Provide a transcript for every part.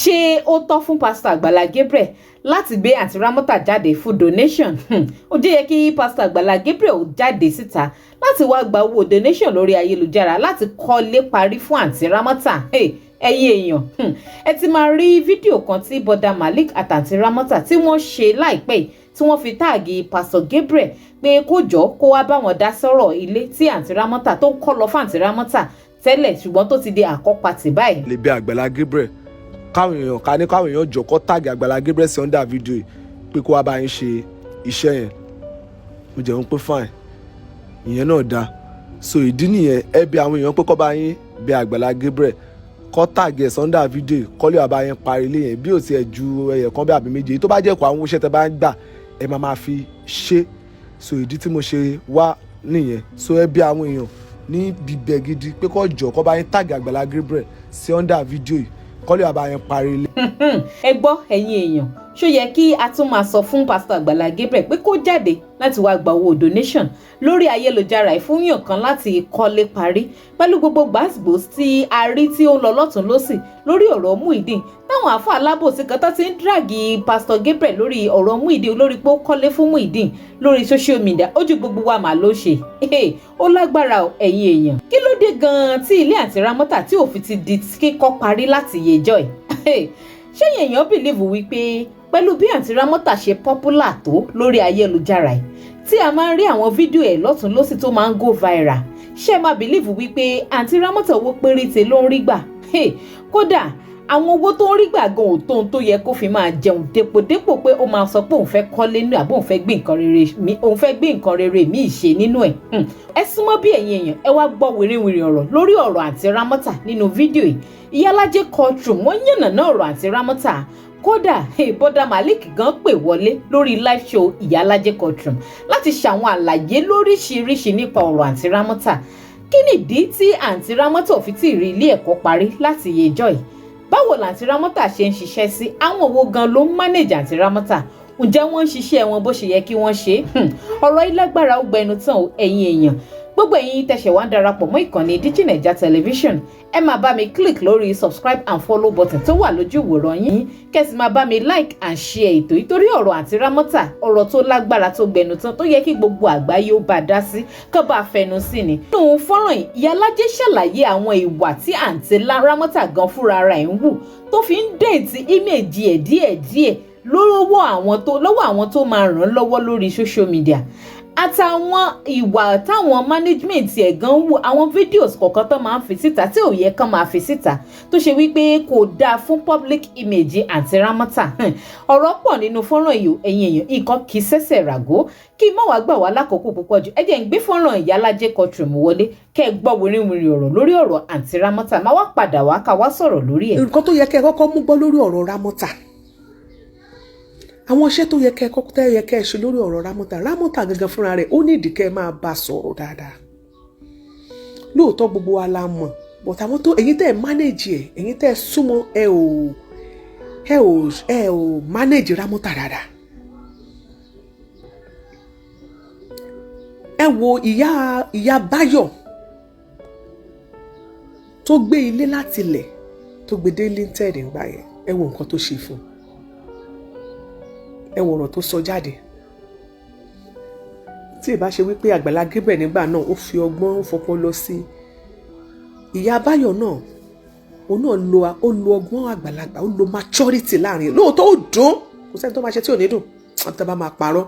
ṣé ó tọ́ fún Pastor Agbala Gabriel láti gbé Aunty Ramota jáde fún donation? Ó jẹ́ yẹ kí Pastor Agbala Gabriel jáde síta láti wá gba owó donation lórí ayélujára láti kọ́lé parí fún Aunty Ramota. Ẹ̀yin èèyàn, ẹ ti máa rí fídíò kan tí Bọ́dà Malik àti Aunty Ramota tí wọ́n ṣe láìpẹ́ tí wọ́n fi táàgì Pastor Gabriel pé kó jọ kó wá bá wọn dá sọ̀rọ̀ ilé tí Aunty Ramota tó ń kọ́ lọ fún Aunty Ramota tẹ́lẹ̀ ṣùgbọ́n tó ti di àkọ́pàtì báyìí. lè bẹ Agbala Gabriel káwọn èèyàn jọ kó táàgì Agbala Gabriel sí under video yìí pé kó wá bá yín ṣe iṣẹ́ yẹn. Mo jẹun pé fine ìyẹn náà dáa, so ìdí nìyẹn ẹ bí àwọn èèyàn pé kó bá yín bẹ Agbala Gabriel kó táàgì ẹ̀ sọ́ndà fídíò kọ́lé wà bá yẹn parí ilé yẹn bí ò tiẹ̀ ju ẹyẹ kan bí àbí méje tó bá jẹ́ kó àwọn iṣẹ́ tẹ bá ń gbà ẹ máa fi ṣe. So ìdí tí mo ṣe wá nìyẹn. So ẹ bí àwọn èèyàn ní bíbẹ̀ gidi pé kó jọ kó bá yín táàgì Agbala Gabriel sí ọ́ndà fídíò yìí kọ́lé wà bá yẹn parí ilé. Ẹ gbọ́ ẹ̀yin èèyàn, ṣó yẹ kí a tún máa sọ fún Pastor Agbala Gabriel pé kó jáde láti wá gba owó donation lórí ayélujára ìfúnyàn kan láti kọ́lé parí pẹ̀lú gbogbo gbàsgbòs tí a rí tí ó ń lọ lọ́tún lọ́sì lórí ọ̀rọ̀ Muyideen táwọn àáfàá alábòsí kan tó ti ń dragi Pastor Gabriel lórí ọ̀rọ̀ Muyideen lórí pé ó kọ́lé fún Muyideen lórí social media. Ojú gbogbo wa mà ló ṣe ó lágbára ẹ̀yin èèyàn. Kí ló dé gan-an tí ilé Aunty Ramota tí òfin ti di kíkọ́ parí láti yẹjọ́ ẹ̀? Ṣé èèyàn bìlíìfù wípé pẹ̀lú bí Aunty Ramota ṣe popular tó lórí ayélujára ẹ̀ tí a máa ń rí àwọn fídíò ẹ̀ lọ́tún lọ́sì tó máa ń go viral, ṣé máa bìlíìfù wípé Aunty Ramota owó péréte ló ń rí gbà? Kódà àwọn owó tó ń rí gbà gan ò tó ohun tó yẹ kó fi máa jẹun dépòdépò pé ó máa sọ pé òun fẹ́ kọ́lé nínú àbí òun fẹ́ gbé nǹkan rere míì ṣe nínú ẹ̀. Ẹ súnmọ́ bí ẹ̀yin èèyàn ẹ wá gbọ́ wìrìwìrì ọ̀rọ̀ lórí ọ̀rọ̀ Aunty Ramota nínú fídíò yìí. Iyalaje Courtroom wọ́n yànnàná ọ̀rọ̀ Aunty Ramota. Kódà Bọ́dà Malik gan pè wọlé lórí live show Iyalaje Courtroom láti ṣàwọn àlàyé lóríṣiríṣi nípa ọ̀rọ̀ Aunty Ramota. Kí nìdí tí Aunty Ramota ò fi tí ì rí ilé ẹ̀kọ́ parí láti yẹjọ́ yìí? Báwo la Aunty Ramota ṣe ń ṣiṣẹ́ sí? Àwọn owó gan ló ń manage Aunty Ramota? Ǹjẹ́ wọ́n ń ṣiṣẹ́ wọn bó ṣe yẹ kí wọ́n ṣe? Ọ̀rọ̀ yìí lágbára ó gbẹnu tán ẹ̀yin èèyàn. Gbogbo ẹ̀yin tẹ̀sẹ̀ wá ń darapọ̀ mọ́ ìkànnì Digi Naija Television, ẹ máa bá mi click lórí subscribe and follow button tó wà lójú ìwòran yín, kẹ́sì máa bá mi like and share ètò ìtorí ọ̀rọ̀ Aunty Ramota ọ̀rọ̀ tó lágbára tó gbẹnu tán tó yẹ kí gbogbo àgbáyé ó bá dá sí kó bá fẹnu sí ni. Nínú fọ́nrán yìí, Iyalaje ṣàlàyé àwọn ìwà tí Aunty Ramota gan fúnra ara ẹ̀ ń wù tó fi ń déètì ímèjì ẹ̀ díẹ̀díẹ̀ lọ́wọ́ àwọn tó máa ràn án lọ́wọ́ lórí social media àtàwọn ìwà táwọn management ẹ̀ gan wù, àwọn videos kọ̀ọ̀kan tó máa ń fi síta tí ò yẹ kán máa fi síta tó ṣe wípé kò dáa fún public image Aunty Ramota. Ọ̀rọ̀ pọ̀ nínú fọ́nrán yìí ẹ̀yin èèyàn, nǹkan kì í ṣẹ̀ṣẹ̀ ràgó kí má wàá gbà wá lákòókò púpọ̀ jù. Ẹ jẹ́ ń gbé fọ́nrán Iyalaje Courtroom wọlé kẹ́ ẹ gbọ́ wìrìwìrì ọ̀rọ̀ lórí ọ̀rọ̀ Aunty Ramota, máa wá padà wá ká wá sọ̀rọ̀ lórí ẹ̀. Nǹkan tó yẹ kẹ́ ẹ kọ́kọ́ mú gbọ́ lórí ọ̀rọ̀ Ramota, àwọn iṣẹ́ tó yẹ kẹ́ ẹ ṣe lórí ọ̀rọ̀ Ramota gangan fúnra rẹ̀ ó ní ìdí kẹ́ ẹ máa bá sọ̀rọ̀ dáadáa. Lóòótọ́ gbogbo wa la mọ̀, but àwọn tó ẹ̀yin tẹ́ ẹ manage ẹ̀, ẹ̀yin tẹ́ ẹ súnmọ́ ẹ ò manage Ramota dáadáa. Ẹ wo ìyá Báyọ̀ tó gbé ilé láti ilẹ̀ tó gbé dé linted ńgbà yẹn, ẹ wo nǹkan tó ṣe fún un. Ẹ wo ọ̀rọ̀ tó sọ jáde. Tí ìbá ṣe wípé Agbala Gabriel nígbà náà ó fi ọgbọ́n fọpọ́n lọ sí ìyá Báyọ̀ náà, òun náà ó lo ọgbọ́n àgbàlagbà, ó lo maturity láàrin. Lóòótọ́ ó dùn, kò sẹ́ni tó máa ṣe tí ò ní dùn àti bá máa parọ́.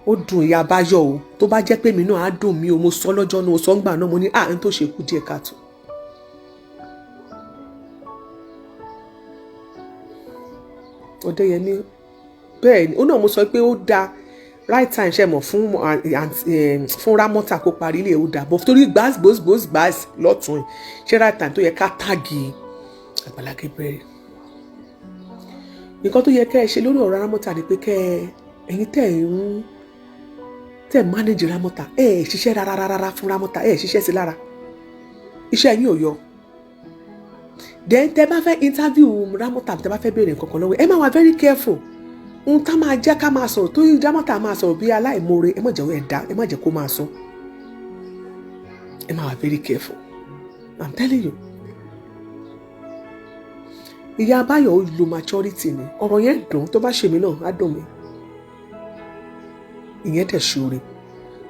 Ó dùn ìyá Báyọ̀ o, tó bá jẹ́ pé mi náà á dùn mí o, mo sọ lọ́jọ́ náà, mo sọ ńgbà náà, mo ní n tó ṣe kú díẹ̀ káàtó. Ọdẹ́yẹmí bẹ́ẹ̀ ni ó náà mo sọ pé ó da right time ṣe mọ̀ fún Ramota kó parí ilé ó da, bọ́ torí gbàs lọ́tún ṣe right time tó yẹ ká táàgì Agbala Gabriel. Nǹkan tó yẹ kẹ́ ẹ ṣe lórí ọ̀rọ̀ Ramota ni pé ẹ̀yin tẹ́ ẹ manage Ramota, ẹ ṣiṣẹ́ rárá fún Ramota, ẹ ṣiṣẹ́ sí lára, iṣẹ́ yín ò yọ. Then tẹ́ bá fẹ́ interview Ramota, tẹ́ bá fẹ́ béèrè nǹkan kan lọ́wọ́ ẹ máa wà very careful. Tá máa jẹ́ ká máa sọ̀rọ̀ tó Ramota máa sọ̀rọ̀ bí aláìmoore, ẹ má jẹ́ kó máa sọ. Ẹ máa wà very careful. I'm telling you. ìyá Báyọ̀ ó lo maturity ni ọ̀rọ̀ yẹn dùn tó bá ṣe mí náà á dùn mí ìyẹn dẹ̀ ṣoore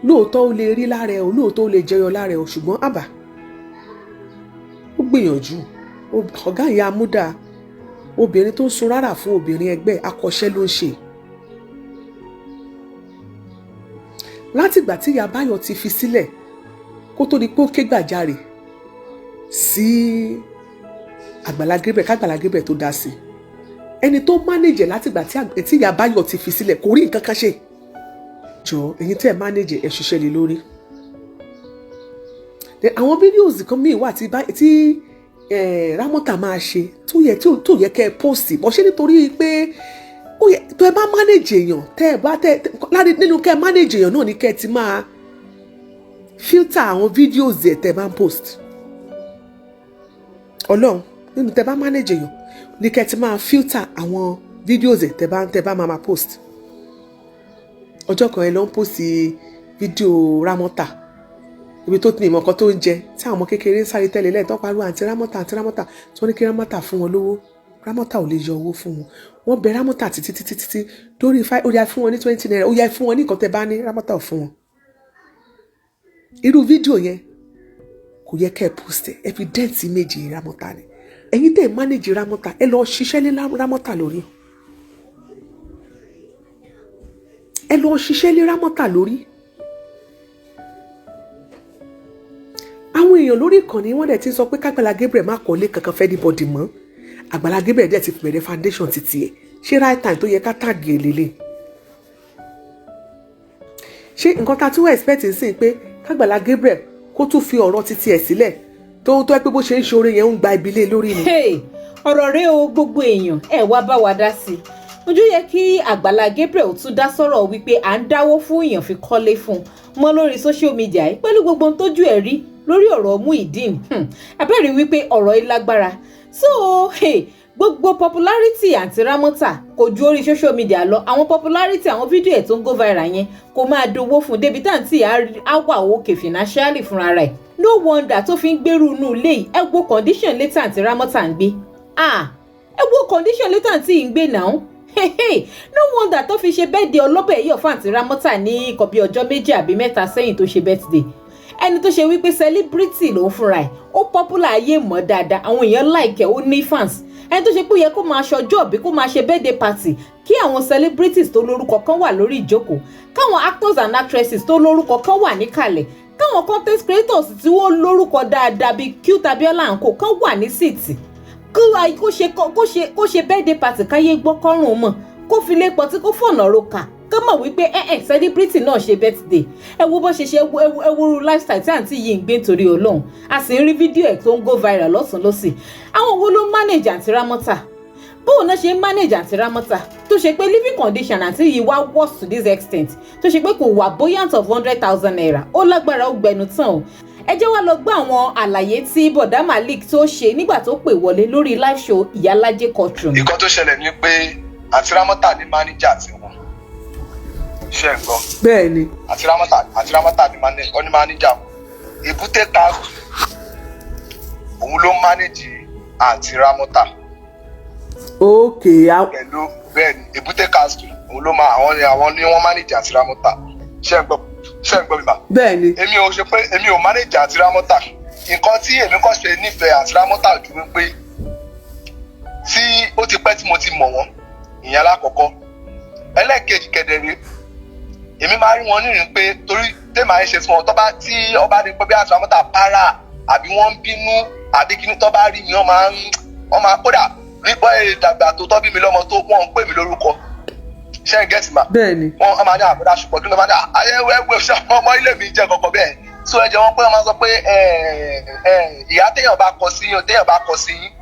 lóòótọ́ ó lè rí lára ẹ o lóòótọ́ ó lè jẹyọ lára ẹ o ṣùgbọ́n àbá ó gbìyànjú ọ̀gá ìyá amúdà obìnrin tó ń sun rárá fún obìnrin ẹgbẹ́ akọ́ṣẹ́ ló ń ṣe látìgbà tí ìyá Báyọ̀ ti fi sílẹ̀ kó tó di pé ó ké gbàjarè sí Àgbàlá Gabriel k'Àgbàlá Gabriel tó dá sí ẹni tó mánéjẹ látìgbà tí ìyá Báyọ̀ ti fi sílẹ̀ kò rí nǹkan kan ṣe jọ ẹ̀yin tẹ́ ẹ mánéjẹ ẹ ṣiṣẹ́ lé lórí àwọn fídíòsì kan míì wà tí Ramota máa ṣe tó yẹ kẹ́ ẹ póòsì bọ́ ṣé nítorí pé tó ẹ bá mánéjì èèyàn nínú kẹ́ ẹ mánéjì èèyàn náà ní kẹ́ ẹ ti máa fíltà àwọn fídíòsì ẹ̀ tẹ́ ẹ bá ń post Ọlọ́run nínú tẹ́ ẹ bá mánéjì èèyàn ní kẹ́ ẹ ti máa fíltà àwọn fídíòsì ẹ̀ tẹ́ ẹ bá máa post ọjọ́ kan ẹ lọ ń post fídíò Ramota ibi tó ti ní ìmọ̀ kan tó ń jẹ tí àwọn ọmọ kékeré ń sáré tẹ́lẹ̀ lẹ́yìn tó pariwo àǹtí Ramota tí wọ́n ní kí Ramota fún wọn lówó Ramota ò lè yọ owó fún wọn wọ́n bẹ Ramota títí lórí ó yá fún wọn ní 20 naira ó yá fún wọn ní nǹkan tẹ́ bá ní Ramota ò fún wọn. irú fídíò yẹn kò yẹ kẹ́ ẹ post evidence méjì Ramota ni ẹ̀yin tẹ́ ẹ manage Ramota ẹ lọ ṣiṣẹ́ lé Ramota lórí àwọn èèyàn lórí ìkànnì wọ́n dẹ̀ ti sọ pé k'Àgbàlá Gabriel má kọ́lé kankan fẹ́ anybody mọ́ Àgbàlá Gabriel dẹ̀ ti bẹ̀rẹ̀ foundation títí ẹ̀ ṣé right time tó yẹ ká tàgé lélẹ̀ ṣé nǹkan tá a tún wá expect sí pé k'Àgbàlá Gabriel kó tún fi ọ̀rọ̀ títí ẹ̀ sílẹ̀ tó ẹ pé bó ṣe ń ṣoore yẹn ń gba ìbílẹ̀ lórí ni. ọ̀rọ̀ rẹ o gbogbo èèyàn ẹ wá bá wa dá sí i ojú yẹ kí Àgbàlá Gabriel tún dá sọ̀rọ̀ wípé à ń dáwó fún èèyàn fi kọ́lé fún mọ́ lórí social media yìí pẹ̀lú gbogbo ohun tójú ẹ̀ rí lórí ọ̀rọ̀ muyideen abẹ́rẹ́ wípé ọ̀rọ̀ yìí lágbára so gbogbo popularity Aunty Ramota kò ju orí social media lọ àwọn popularity àwọn fídíò ẹ̀ tó ń go viral yẹn kò máa dowó fún débi táǹtì á wà òkè financially fúnra rẹ̀ no wonder tó fi ń gbèrú inú ilé yìí ẹ wo condition létà Aunty Ramota ń gbé ẹ wo condition létà Aunty yìí ń gbé náà no wonder tó fi ṣe birthday ọlọ́bẹ̀ yọ̀ fún Aunty Ramota ní nǹkan bí ọjọ́ méjì àbí mẹ́ta sẹ́yìn tó ṣe birthday ẹni tó ṣe wípé celebrity ló ń fúnra ẹ̀ ó popular ayé mọ́ dáadáa àwọn èèyàn like ẹ̀ ó ní fans ẹni tó ṣe pé ó yẹ kó máa ṣọjọ́ àbí kó máa ṣe birthday party kí àwọn celebrities tó lórúkọ kan wà lórí ìjókòó káwọn actors and actresses tó lórúkọ kan wà níkàlẹ̀ káwọn content creators tí wọ́n lórúkọ dáadáa bíi Cute Abiola and Co kan wà ní síìtì kó ṣe birthday party káyé gbọ́ kọ́rùn mọ̀ kó fi lé pọtí kó fọ̀nà roka kó mọ̀ wípé celebrity náà ṣe birthday ẹ wo bó ṣe ṣe ẹ wo lifestyle tí àǹtí yìí ń gbé nítorí Ọlọ́run a sì ń rí fídíò ẹ̀ tó ń go viral lọ́sùn lọ́sì àwọn wo ló manage Aunty Ramota bóun náà ṣe ń manage Aunty Ramota tó ṣe pé living condition àǹtí yìí wá worse to this extent tó ṣe pé kò wà buoyant of 100,000 naira ó lágbára ó gbẹnu tán o ẹ jẹ́ wá lọ gbọ́ àwọn àlàyé tí bọ̀dá Malik tó ṣe nígbà tó pè wọlé lórí live show Iyalaje Courtroom. nǹkan tó ṣẹlẹ̀ ni pé Aunty Ramota ní manager tiwọn ṣe ń gbọ́. bẹ́ẹ̀ ni. Aunty Ramota ní manager Èbúté Castle òun ló manage Aunty Ramota. okay. pẹ̀lú bẹ́ẹ̀ ni Èbúté Castle òun ló àwọn ni wọ́n manage Aunty Ramota ṣe ń gbọ́ mi bá. bẹ́ẹ̀ ni. èmi ò manage Aunty Ramota nǹkan tí èmi kọ́ ṣe nífẹ̀ẹ́ Aunty Ramota jù wípé tí ó ti pẹ́ tí mo ti mọ̀ wọ́n ìyẹn alákọ̀ọ́kọ́ ẹlẹ́ẹ̀kejì kẹdẹ̀rẹ́ èmi máa rí wọn nírìn pé torí tèmà ẹ ṣe fún ọ tí ọba rí pé bí Aunty Ramota para àbí wọ́n ń bínú àbí kíní tó bá rí mi wọ́n máa kódà rí bọ́ ìdàgbà tó tọ́ bí mi lọ́mọ tó wọ́n ń pè mí lórúkọ ṣé ń gẹ́tì mà. bẹ́ẹ̀ni. wọ́n máa ní àbúrò ṣùgbọ́n kí ló máa ní ayẹwo ṣe ọmọ ilé mi jẹ́ kọ̀ọ̀kan bẹ́ẹ̀ so ẹ jẹ́ wọ́n pé wọ́n máa sọ pé ìyá téèyàn bá kọ sí yín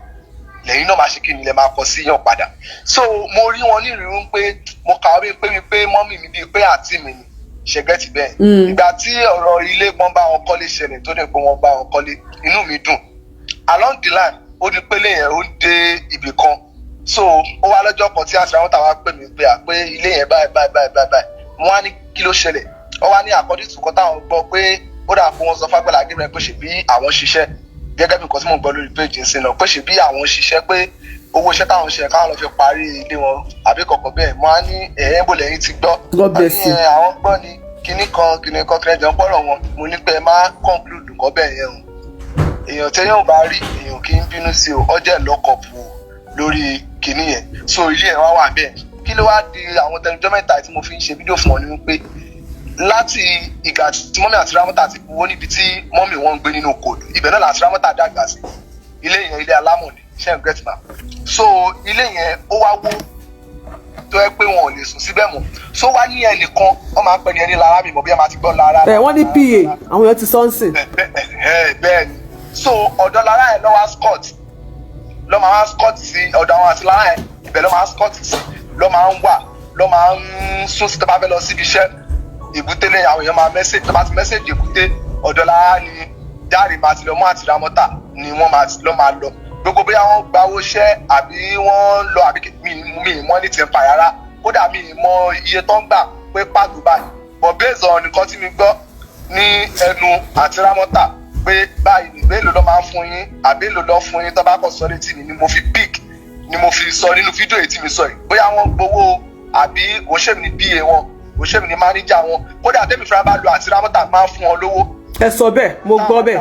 lẹ́yìn náà máa ṣe kí ni lè máa kọ sí yàn padà so mo rí wọn nírìírí pé mo kà wí pé mọ́mì mi bíi pé àǹtí mi ni ṣẹgẹ́tì bẹ́ẹ̀ ìgbà tí ọ̀rọ̀ ilé wọn bá wọn kọ́lé ṣẹlẹ̀ tó dẹ̀ pé wọ́n bá wọn kọ́lé inú mi dùn along the line ó di pé lẹ́yìn ó dé ibì kan so ó wá lọ́jọ́ kan tí Aunty Ramota wá pè mí pé ilé yẹn báyìí wọ́n á ní kí ló ṣẹlẹ̀ ó wá ní àkọ́dí tùkọ́ táwọn gbọ́ pé ó dà pé wọ́n sọ f'Agbala Gabriel pé ṣe bí àwọn ṣiṣẹ́ gẹ́gẹ́ bí nǹkan tí mo gbọ́ lórí péjì ń sin náà pé ṣe bí àwọn ṣiṣẹ́ pé owó iṣẹ́ táwọn ṣe káwọn lọ fi parí ilé wọn àbí kọ̀ọ̀kan bẹ́ẹ̀ mo á ní bò lẹ́yìn ti gbọ́ àwọn gbọ́ ni kinní kan kìnìjọ pọ̀rọ̀ wọn mo ní pé ẹ má conclude nǹkan bẹ́ẹ̀ yẹn o èèyàn téèyàn bá rí èèyàn kì í bínú sí o ọjọ́ lọ́kọ̀ọ̀pù lórí kinní yẹn so ilé ẹ̀ wá wà bẹ́ẹ̀ kí ló wá di àwọn tẹnudọ́ mẹ́ta tí mo fi ń ṣe fídíò fún ọ ni wípé láti ìgbà tí mọ́mí àti Ramota ti kú ó níbi tí mọ́mí wọn ń gbé nínú kòdù ibẹ̀ náà láti Ramota dàgbà sí ilé yẹn ilé alámọ̀ ni ṣe ń gẹ́tìmá so ilé yẹn ó wá wó tó yẹ pé wọn ò lè sùn síbẹ̀ mọ́ so wá ní ẹnìkan wọ́n máa ń pè ní ẹni lára mi mọ̀ bí ẹ máa ti gbọ́ lára. wọ́n ní PA àwọn èèyàn ti sọ́nsìn. bẹ́ẹ̀ ni so ọ̀dọ̀ lára ẹ̀ lọ́wọ́ scott lọ́ máa ń scott sí ọ̀dọ̀ àwọn àti lára ẹ̀ ibẹ̀ lọ́ máa ń scott sí lọ́ máa ń wà lọ́ máa ń sún sí tó bá fẹ́ lọ síbi iṣẹ́ èbúté lẹ́yìn àwọn èèyàn máa mẹ́sẹ̀jì tó bá ti mẹ́sẹ̀jì èbúté ọ̀dọ̀ lára ni Dáre máa ti lọ mọ́ àti Ramota ni wọ́n máa lọ gbogbo bóyá wọ́n gba owó iṣẹ́ àbí wọ́n lọ àbí mi mọ́ ní ti ń pa rárá kódà mi mọ iye tó ń gbà pé pàtó báyìí but based on nǹkan tí mi gbọ́ ní ẹnu àti Ramota pé báyìí nígbà èlò lọ́ máa ń fún yín àbí èlò lọ́ fún yín tó bá kọ̀ sọ létí mi ni mo fi pick ni mo fi sọ nínú fídíò èyí tí mi sọ yìí bóyá wọ́n gbowó àbí òṣèlú ní PA wọn òṣèlú ní mánéjà wọn kódà tẹ́mi fúnra bá lo àti Ramota máa ń fún wọn lówó. ẹ sọ bẹ́ẹ̀ mo gbọ́ bẹ́ẹ̀.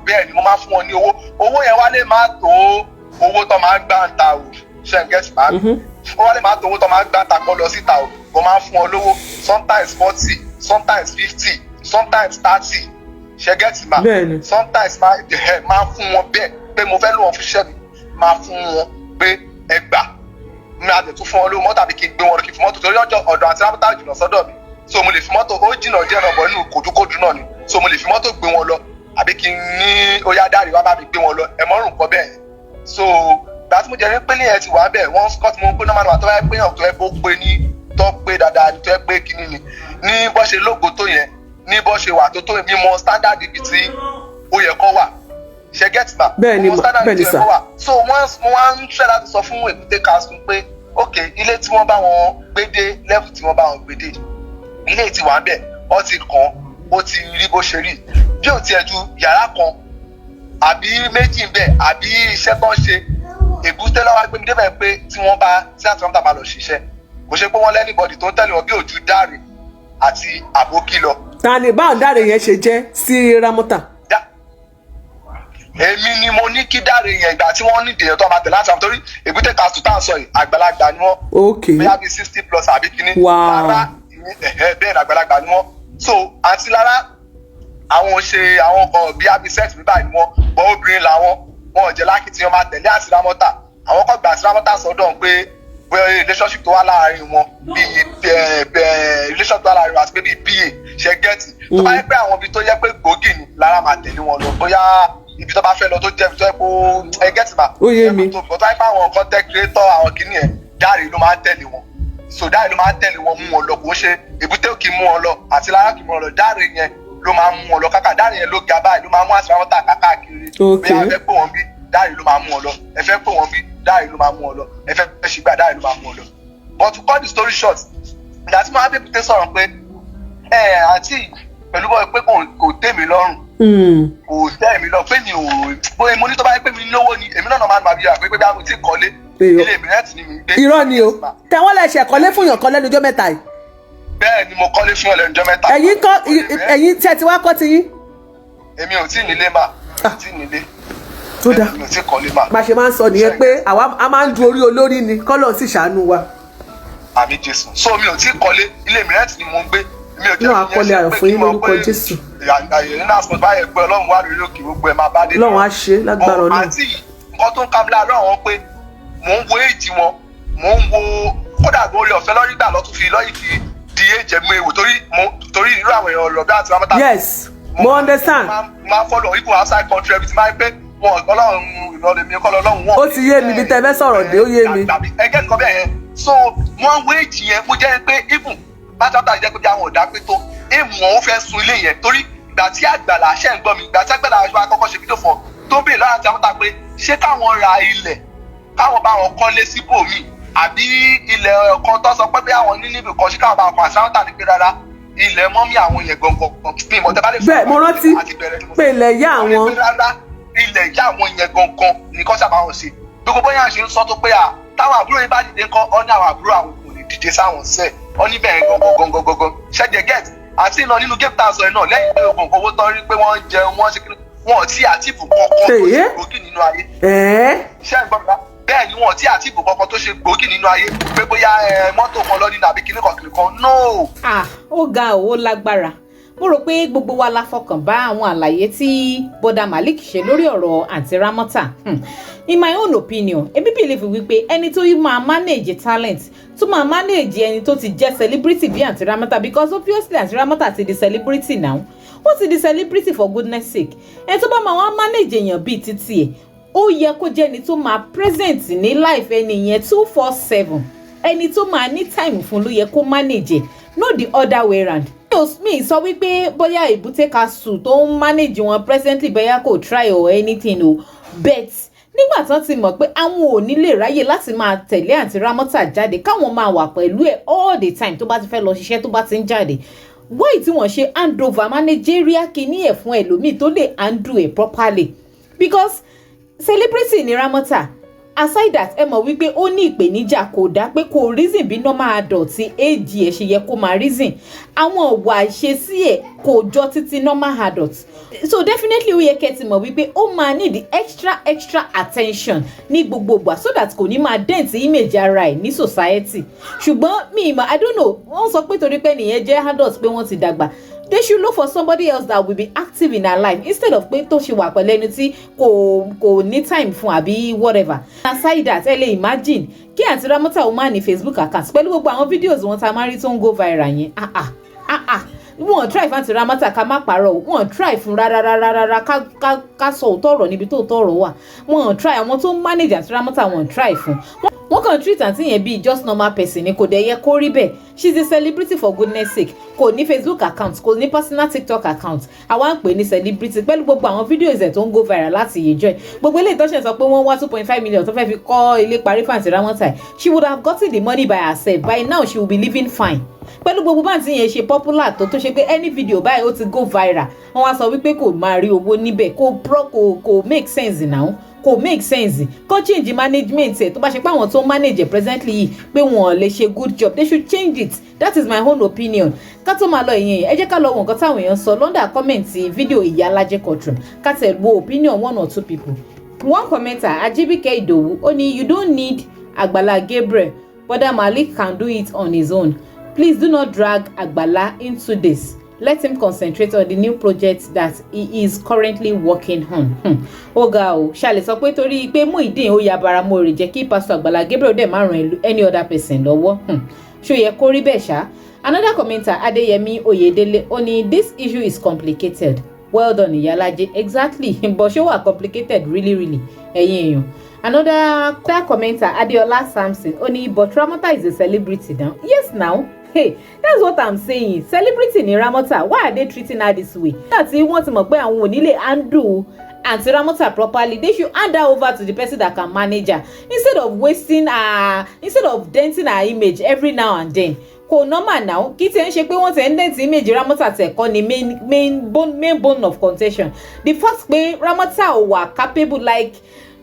bẹ́ẹ̀ ni mo máa fún wọn ní owó yẹn wá lè má tó owó tó máa ń gbà ń ta o ṣe ń gẹ́tì máa ó wá lè má tó owó tó máa ń gbà ń ta kọ́ lọ síta o mo máa ń fún wọn lówó sometimes 40 sometimes 50 sometimes 30 ṣe gẹ́tì máa sometimes máa fún wọn bẹ́ẹ̀ pé mo fẹ́ lò wọn fún iṣẹ́ mi máa fún wọn pé ẹ gbà mi àti tún fún wọn lówó mọ́tò àbí kí n gbé wọn lọ kí n fi mọ́tò torí ọ̀dọ̀ àti Ramota jùlọ sọ́dọ̀ mi so mo lè fi mọ́tò ó jìnnà díẹ̀ náà bọ̀ nínú kòdúkòdú náà ni so mo lè fi mọ́tò gbé wọn lọ àbí kí n ní ó yá Dáre wá bá mi gbé wọn lọ ẹ mọ́rùn kọ́ bẹ́ẹ̀ so gbà tí mo jẹ́ pé ní ẹ ti wà bẹ́ẹ̀ wọ́n scott mo ń pé normal wà tó bá yẹ pé yàn tó ẹ bó pé ní tó pé dáadáa ní tó ẹ pé kíní ni ní bó ṣe lógo tó yẹn ní bó ṣe wà tó yẹn mímọ standard ibi tí ó yẹ kó wà ṣe get ma bẹ́ẹ̀ni sà so mo wá ń ṣe láti sọ fún Èbúté Council pé ok ilé tí wọ́n bá wọn gbé dé level tí wọ́n bá wọn gbé dé ilé tí wà bẹ́ẹ̀ ó ti kàn ó ti rí bó ṣe rí bí ò tiẹ̀ ju yàrá kan àbí méjì ń bẹ̀ àbí iṣẹ́ tó ń ṣe Èbúté lọ́wọ́ gbé mi débẹ̀ pé tí wọ́n bá tí àti Ramota bá lọ ṣiṣẹ́ kò ṣe pé wọ́n lẹ́nìbọ̀dì tó ń tẹ̀lé wọn bí òjú Dáre àti Àbókí lọ. ta ni báwọn Dáre yẹn ṣe jẹ́ sí Ramota. èmi ni mo ní kí Dáre yẹn ìgbà tí wọ́n ní ìdèyàn tó máa tẹ̀lé àti àwọn torí Èbúté Council tá à ń sọ yìí àgbàlagbà ni wọ́n. bóyá bíi 60 plus àbí kíní. lára bẹ́ẹ̀ ni àgbàlagbà ni wọ́n. so àti lára àwọn ṣe àwọn kan bíi abisex mi báyìí ni wọ́n bọ́ obìnrin làwọn wọn ò jẹ́ lákì tí wọ́n máa tẹ̀lé àti Ramota àwọn kan gbà àti Ramota sọ́dọ̀ pé relationship tó wà láàrin wọn bíi relationship tó wà láàrin wọn àti pé bíi PA ṣe gẹ́tì tó bá yẹ pé àwọn ibi tó yẹ pé gbòógì ni lára máa tẹ̀lé wọn lọ bóyá ibi tó bá fẹ́ lọ tó jẹ́ ibi tó yẹ kó gẹ́tì mà ó yé mi tó bá yẹ pé àwọn content creator àwọn kìíní ẹ̀ Dáre ló máa ń tẹ̀lé wọn so Dáre ló máa ń tẹ̀lé wọn mú wọn lọ kò ṣe Èbúté kì í mú wọn lọ àti lára kì í mú wọn lọ Dáre yẹn ló máa ń mú wọn lọ káàkiri Dáre yẹn ló ga báyìí ló máa mú àti Ramota káàkiri bí a fẹ́ pè wọ́n bí Dáre ló máa mú wọn lọ ẹ fẹ́ pè wọ́n bí Dáre ló máa mú wọn lọ ẹ fẹ́ ṣìgbà Dáre ló máa mú wọn lọ but to cut the story short ìgbà tí mo á bí Èbúté sọ̀rọ̀ pé àǹtí pẹ̀lú bọ́ pé kò tẹ́ mi lọ́rùn kò tẹ́ mi lọ pé mi ò bóyá mo ní tó bá yẹ pé mi lówó ni èmi náà máa ń bí i pé bí a mo ti kọ́lé ilé mi rẹ́ẹ̀tì ni mi gbé. irọ́ ni o tẹ̀wọ́n lẹ ṣe kọ́lé fún yàn kan lẹ́nu ọjọ́ mẹ́ta yìí. bẹ́ẹ̀ ni mo kọ́lé fún yàn lẹ́nu ọjọ́ mẹ́ta. ẹ̀yin tí ẹ ti wá kọ́ ti yín. èmi ò tí ì nílé mà tí ì nílé. tó dáa èmi ò tí ì kọ́lé mà. bá a ṣe máa ń sọ nìyẹn pé àwa a máa ń du orí olórí ni kọ́lọ̀ sì ṣàánú wa. àmì Jésù so mi ò tí ì kọ́lé ilé mi rẹ́ẹ̀tì ni mo ń gbé náà akọ́lé ayọ̀ fún yín lórúkọ Jésù. nínú àsìkò báyẹn pé Ọlọ́run wà lórí òkè gbogbo ẹ̀ máa bá dé. Ọlọ́run á ṣe lágbára Ọlọ́run. àti nǹkan tó ń ká mi láàárọ̀ àwọn pé mò ń wo èjì wọn mò ń wo kódà lórí ọ̀fẹ́ lọ́rí gbà lọ́tún fi lọ́yìn fi di èjẹ̀ mú ewu torí irú àwọn èèyàn lọ́dọ̀ àti Ramota. yes mo understand. máa follow even outside country everything máa ń pé wọn Ọlọ́run ìrọ̀lẹ́ mi kọ́ Ọlọ́run wọn. ó ti yé mi bí tẹ́ fẹ́ sọ̀rọ̀ dé ó yé mi. ẹgẹ́ nǹkan bẹ́ẹ̀ yẹn so wọ́n wo èjì yẹn mo jẹ́ pé even bá Ramota jẹ́ pé bí àwọn ọ̀dà pé tó èèmọ̀ ó fẹ́ sun ilé yẹn torí ìgbà tí Àgbàlá ṣe ń gbọ́ mi ìgbà tí Àgbàlá wa kọ́kọ́ ṣe fídíò fún ọ tó ń béèrè lọ́wọ́ àti Ramota pé ṣé káwọn ra ilẹ̀ káwọn bá wọn kọ́lé síbòmíì àbí ilẹ̀ kan tó sọ pé bí àwọn ní níbi kan ṣé káwọn bá wọn kọ́ àti Ramota ní pé rárá ilẹ̀ mọ́mí àwọn yẹn gangan bí ìmọ̀ tẹ́ bá lè fún bẹ́ẹ̀ mo rántí pé ilẹ̀ ìyá àwọn ilẹ̀ ìyá àwọn yẹn gangan ni kọ́ sábà wọn ṣe gbogbo bóyá ṣe ń sọ tó pé táwọn àbúrò yìí bá dìde ńkọ́ ọ ní àwọn àbúrò àwọn kò lè dìde sáwọn sẹ́ẹ̀ ọ ní bẹ́ẹ̀ gangan ṣẹ́jẹ̀ get àti iná nínú game tán sọ ẹ̀ náà lẹ́yìn pé ogun owó tán rí pé wọ́n ń jẹun wọ́n ṣe kí wọ́n ti àtìfù kankan tó ṣe gbòógì nínú ayé ṣé ẹ̀ gbọ́dọ̀ bẹ́ẹ̀ ni wọ́n ti àtìfù kankan tó ṣe gbòógì nínú ayé pé bóyá mọ́tò kan lọ́dún àbí kíní kan no. Ó ga owó lágbára mo rò pé gbogbo wa la fọkàn bá àwọn àlàyé tí bọ́dà Malik ṣe lórí ọ̀rọ̀ Aunty Ramota. In my own opinion èmi believe wípé ẹni tó máa manage talent tó máa manage ẹni tó ti jẹ́ celebrity bí Aunty Ramota, because obviously Aunty Ramota ti di celebrity now, ó ti di celebrity for goodness sake. Ẹni tó bá máa wá manage èèyàn bíi títí ẹ̀ ó yẹ kó jẹ́ ẹni tó máa present ní life ẹni yẹn 247, ẹni tó máa ní time fún ló yẹ kó manage, not the other way round. Mi sọ wípé bóyá Èbúté Castle tó ń manage wọn presently bóyá kò try or anything o, but nígbà tán ti mọ̀ pé àwọn ò ní lè ráyè láti máa tẹ̀lé Aunty Ramota jáde káwọn máa wà pẹ̀lú ẹ̀ all the time tó bá ti fẹ́ lọ ṣiṣẹ́ tó bá ti ń jáde, why tí wọ́n ṣe hand over managerial kìíní ẹ̀ fún ẹlòmíì tó lè handle ẹ̀ properly, because celebrity ni Ramota. Aside that ẹ mọ̀ wípé ó ní ìpèníjà kò dá pé kò reason bí normal adult age ẹ̀ ṣe yẹ kó máa reason, àwọn ọ̀wà ìṣesí ẹ̀ kò jọ títí normal adult, so definitely ó yẹ kẹ́ ti mọ̀ wípé ó máa need the extra attention ní gbogbo ìgbà so that kò ní máa dent image ara ẹ̀ ní society. Ṣùgbọ́n mi ìmọ̀ I don't know, wọ́n sọ pé torí pé nìyẹn jẹ́ adult pé wọ́n ti dàgbà, they should look for somebody else that will be active in her life instead of pé tó ṣe wà pẹ̀lú ẹni tí kò ní time fún àbí whatever. Aside that ẹ lè imagine kí Aunty Ramota ó máa ní Facebook account pẹ̀lú gbogbo àwọn videos wọn tá a máa rí tó ń go viral yẹn. Wọ́n try fún Aunty Ramota ká má parọ́, wọ́n try fún rárá ká sọ òótọ́ ọ̀rọ̀ níbi tó òótọ́ ọ̀rọ̀ wà, wọ́n try àwọn tó ń manage Aunty Ramota wọ́n try fún. Wọ́n kàn treat àǹtí yẹn bíi just normal person ni, kò dẹ̀ yẹ kó rí bẹ́ẹ̀. She's a celebrity for goodness sake, kò ní Facebook account, kò ní personal TikTok account, àwa ń pè ní celebrity pẹ̀lú gbogbo àwọn videos ẹ̀ tó ń go viral láti yẹjọ́ ẹ̀. Gbogbo ilé ìtọ́sẹ̀ sọ pé wọ́n wá 2.5 million tó fẹ́ fi kọ́ ilé parí fún Aunty Ramota. She would have gotten the money by herself, by now she will be living fine. Pẹ̀lú gbogbo báǹtí yẹn ṣe popular tó ṣe pé any video báyìí ó ti go viral, wọ́n wá sọ wípé kò máa rí owó níbẹ̀, kò make sense now, kò make sense. Kó change management ẹ̀ tó bá ṣe pé àwọn tó manage presently yìí pé wọ́n lè ṣe good job, they should change it. That is my own opinion. Ká tó máa lọ ìyẹn ẹ jẹ́ ká lọ wo nǹkan táwọn èèyàn sọ lọ́ndà kọ́mẹ̀ntì fídíò Iyalaje Courtroom, ká tẹ̀ wo opinion one or two people. One commenter Ajibike Idowu ó ní you don't need Agbala Gabriel, Brother Malik can do it on his own. Please do not drag Agbala into this. Let him concentrate on the new project that he is currently working on. Oga o, ṣàlẹ̀ sọ pé torí pé Muyideen ó yabara mo rè jẹ́ kí Pastor Agbala Gabriel dẹ̀ má ràn any other person lọ́wọ́. Ṣó yẹ kó rí bẹ́ẹ̀ ṣá? Another commenter Adeyemi Oyedele ó ní this issue is complicated. Well done Iyalaje. Exactly, but ṣó wà complicated really ẹ̀yin èèyàn. Another commenter Adeola Samson ó ní but Ramota is a celebrity now. Yes now. Hey, that's what I'm saying. Celebrity ni Ramota. Why are they treating her this way? That's it. Want to mọ̀ pé àwọn ò ní lè handle Aunty Ramota properly. They should hand her over to the person that can manage her instead of denting her image every now and then. Kò normal now. Kí tí ń ṣe pé wọ́n ti ń dent image Ramota tẹ̀ kọ́ ni main bone of contention. The fact pé Ramota ò wà capable, like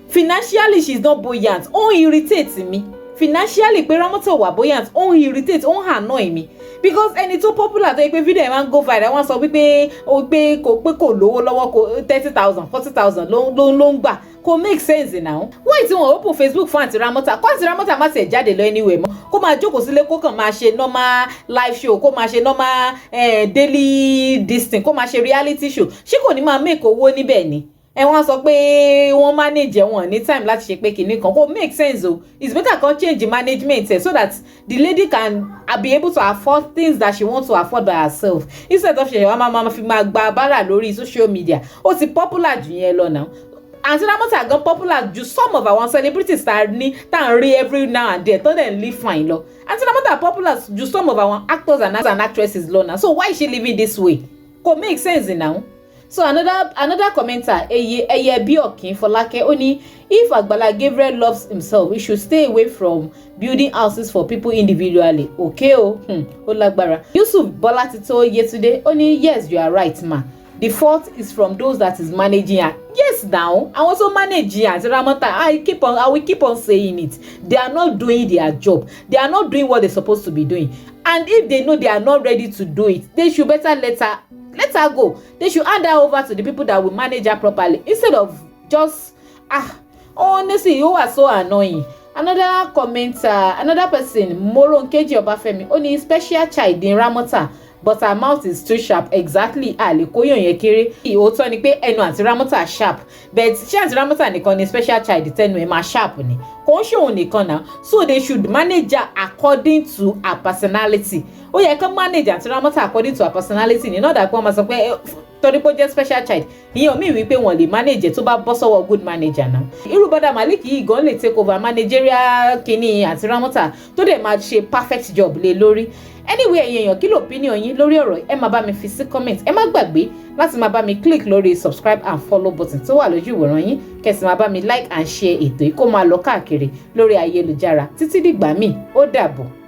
financially she's not buoyant. Ó irritate me. Financially pé Ramota wà buoyant, ó irritate, ó annoy me, because ẹni tó popular tó yẹ pé video ẹ̀ máa ń go viral wọ́n sọ wípé kò lówó lọ́wọ́, kò 30,000 40,000 ló ń gbà, kò make sense now. Why tí wọ́n open Facebook fún Aunty Ramota, kó Aunty Ramota má ṣe jáde lọ anywhere mọ́, kó máa jókòó sílé kó kàn máa ṣe normal live show, kó máa ṣe normal daily this thing, kó máa ṣe reality show, ṣé kò ní máa make owó níbẹ̀ ni? Wọ́n sọ pé wọ́n manage wọn ní time láti ṣe pé kinní kan kò make sense o. It's better kan change the management so that the lady can be able to afford things that she wants to afford by herself instead of ṣe wọ́n máa fi máa gba bára lórí social media. Ó ti popular jù yẹn lọ now. Aunty Ramota gan popular ju some of our celebrities tá ń rí every now and then tó dẹ̀ live fine lọ. Aunty Ramota popular ju some of our actors and actresses lọ now. So why is she living this way? Kò make sense now. So another commenter Eyebiokin Folake ó ní if Agbala Gabriel loves himself he should stay away from building houses for people individually. Okay o, ó lágbára. Yusuf Bolatito Yetunde ó ní yes you are right ma. the fault is from those that is managing her. Yes, now I also manage her. Aunty Ramota, I will keep on saying it. They are not doing their job. They are not doing what they're supposed to be doing. And if they know they are not ready to do it, they should better let her go. They should hand her over to the people that will manage her properly instead of just honestly, you are so annoying. Another commenter, another person, Moronkeji Obafemi, only special child in Ramota, but her mouth is too sharp. Exactly. Koyon yekere. Òótọ́ ni pé ẹnu Aunty Ramota sharp, but ṣé Aunty Ramota nìkan ni special child tẹnu ẹ̀ máa sharp ni? Kò ń ṣe òun nìkan náà. So they should manage her according to her personality. Ó yẹ kán manage Aunty Ramota according to her personality ni. Not that wọ́n máa sọ pé torí pé ó jẹ́ special child. Ìyẹn ò mí wí pé wọ́n lè manage tó bá bọ́ sọ́wọ́ good manager náà. Irú Brother Malik yìí gan lè take over managerial kìíní Aunty Ramota tó dẹ̀ máa ṣe perfect job lé lórí. Anyway, ẹ̀yin èèyàn, kí ló opinion yín lórí ọ̀rọ̀ ẹ máa bá mi fi sí comment. Ẹ má gbàgbé láti máa bá mi click lórí subscribe and follow button tó wà lójú ìwòran yín. Kẹ̀sì máa bá mi like and share ètò yìí kó máa lọ káàkiri lórí ayélujára. Títí dìgbà míì, ó dàbọ̀.